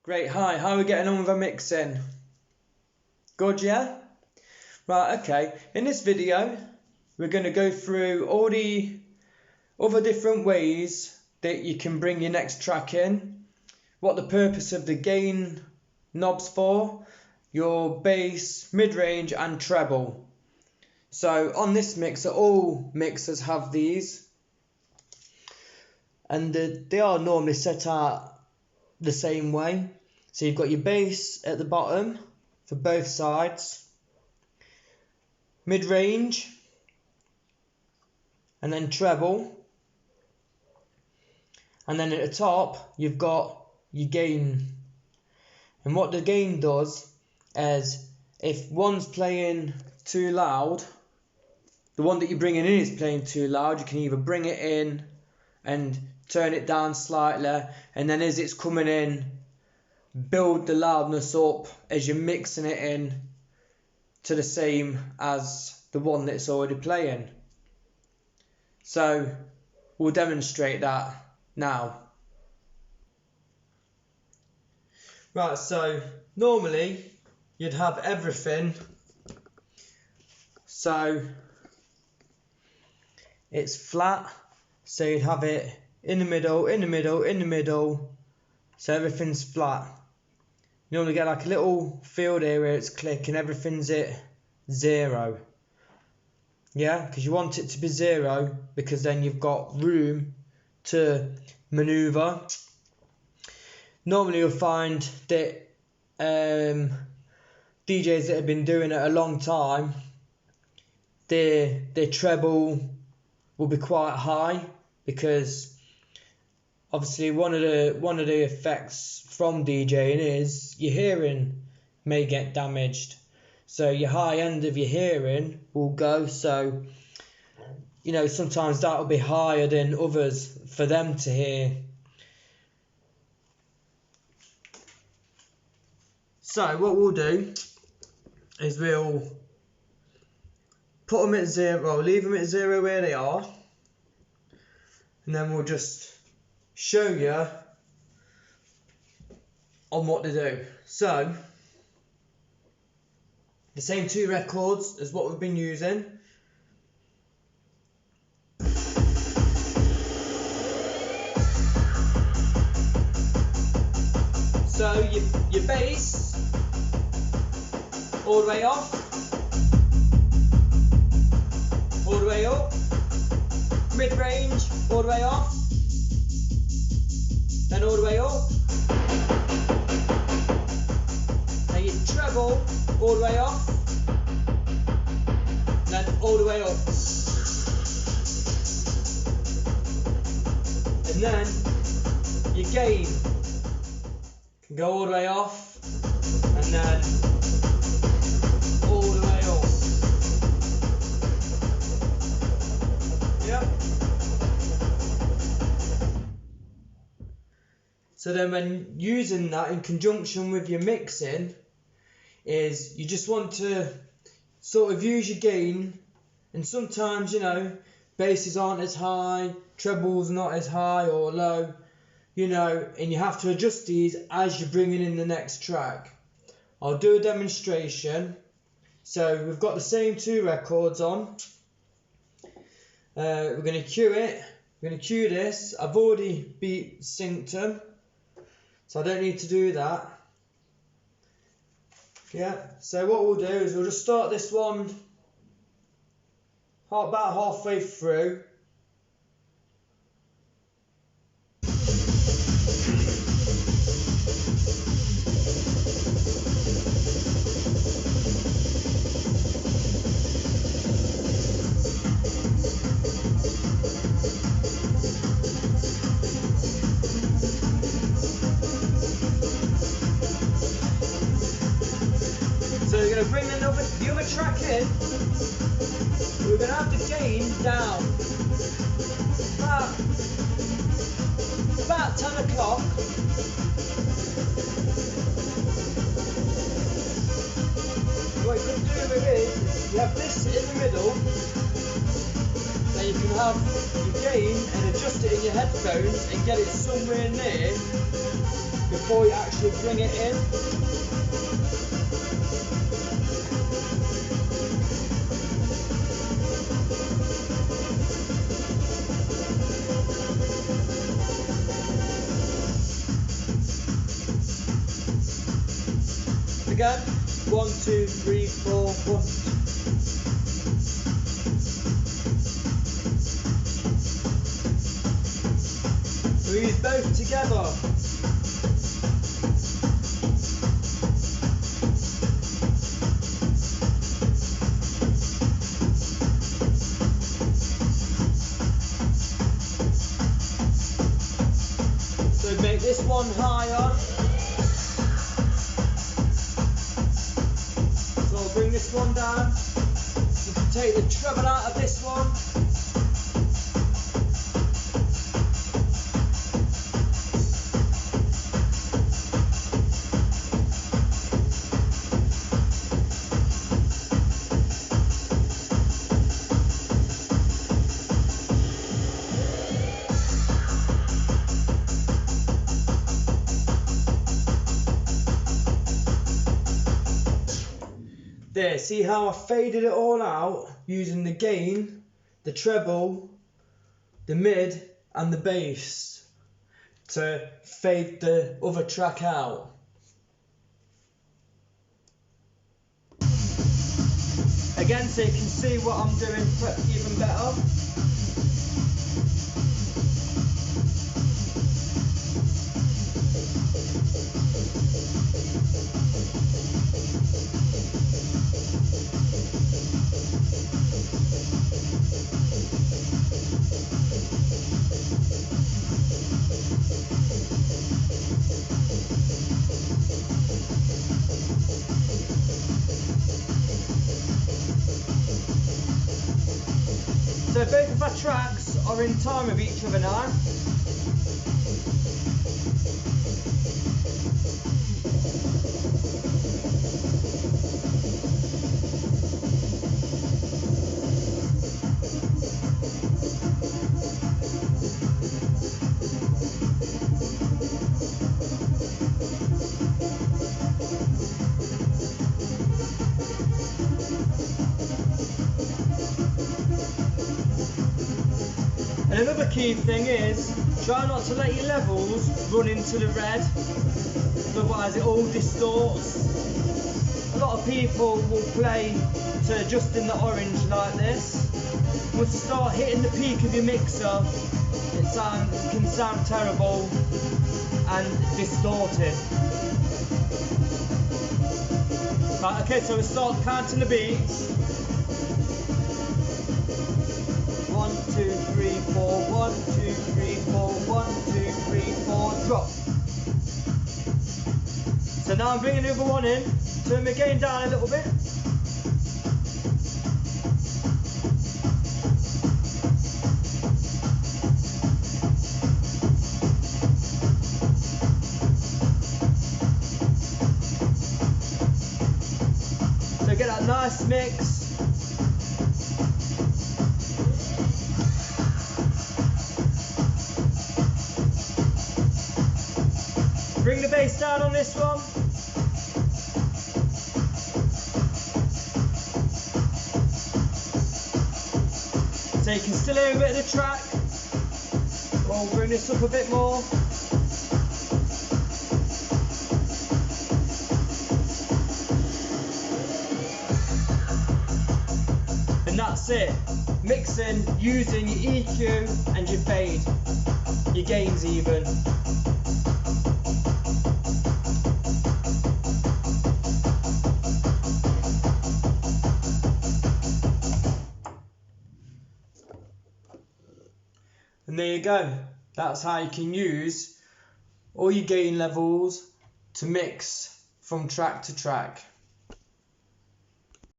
Great, hi, how are we getting on with our mixing? Good, yeah? Right, okay, in this video we're going to go through all the other different ways that you can bring your next track in, what the purpose of the gain knobs for, your bass, mid-range and treble. So on this mixer, all mixers have these, and they are normally set out the same way. So you've got your bass at the bottom for both sides, mid-range, and then treble, and then at the top you've got your gain. And what the gain does is, if one's playing too loud, the one that you're bringing in is playing too loud, you can either bring it in and turn it down slightly, and then as it's coming in, build the loudness up as you're mixing it in to the same as the one that's already playing. So we'll demonstrate that now. Right, so normally you'd have everything, so it's flat, so you'd have it in the middle, in the middle, in the middle, so everything's flat. You normally get like a little field here where it's clicking, everything's at 0. Yeah, because you want it to be 0, because then you've got room to maneuver. Normally you'll find that DJs that have been doing it a long time, their treble will be quite high, because obviously one of the effects from DJing is your hearing may get damaged. So your high end of your hearing will go, so you know, sometimes that'll be higher than others for them to hear. So what we'll do is we'll put them at 0, leave them at 0 where they are, and then we'll just show you on what to do. So the same 2 records as what we've been using. So your bass all the way off, all the way up, mid-range all the way off, then all the way up, then your treble all the way off, then all the way up, and then your gain can go all the way off, and then all the way up. Yep. So then when using that in conjunction with your mixing, is you just want to sort of use your gain, and sometimes, you know, basses aren't as high, trebles not as high or low, you know, and you have to adjust these as you're bringing in the next track. I'll do a demonstration. So we've got the same 2 records on. We're going to cue it. We're going to cue this. I've already beat synced them, so I don't need to do that. Yeah, so what we'll do is we'll just start this one about halfway through. So we're going to bring the other track in. We're going to have the gain down about 10 o'clock. What you can do with it is, you have this in the middle, then you can have your gain and adjust it in your headphones and get it somewhere near the before you actually bring it in. Again, 1, 2, 3, 4, 1. We use both together. So make this one higher. So I'll bring this one down. You can take the treble out of this one. There, see how I faded it all out using the gain, the treble, the mid and the bass to fade the other track out. Again, so you can see what I'm doing even better. So both of our tracks are in time with each other now. And another key thing is, try not to let your levels run into the red, otherwise it all distorts. A lot of people will play to just in the orange like this. Once you start hitting the peak of your mixer, it can sound terrible and distorted. Right, okay, so we start counting the beats. 1, 2, 3, 4, 1, 2, 3, 4, 1, 2, 3, 4, drop. So now I'm bringing the other one in, turn my gain down a little bit. So get that nice mix. Bring the bass down on this one. So you can still hear a bit of the track. We'll bring this up a bit more. And that's it. Mixing using your EQ and your fade. Your gains even. And there you go. That's how you can use all your gain levels to mix from track to track.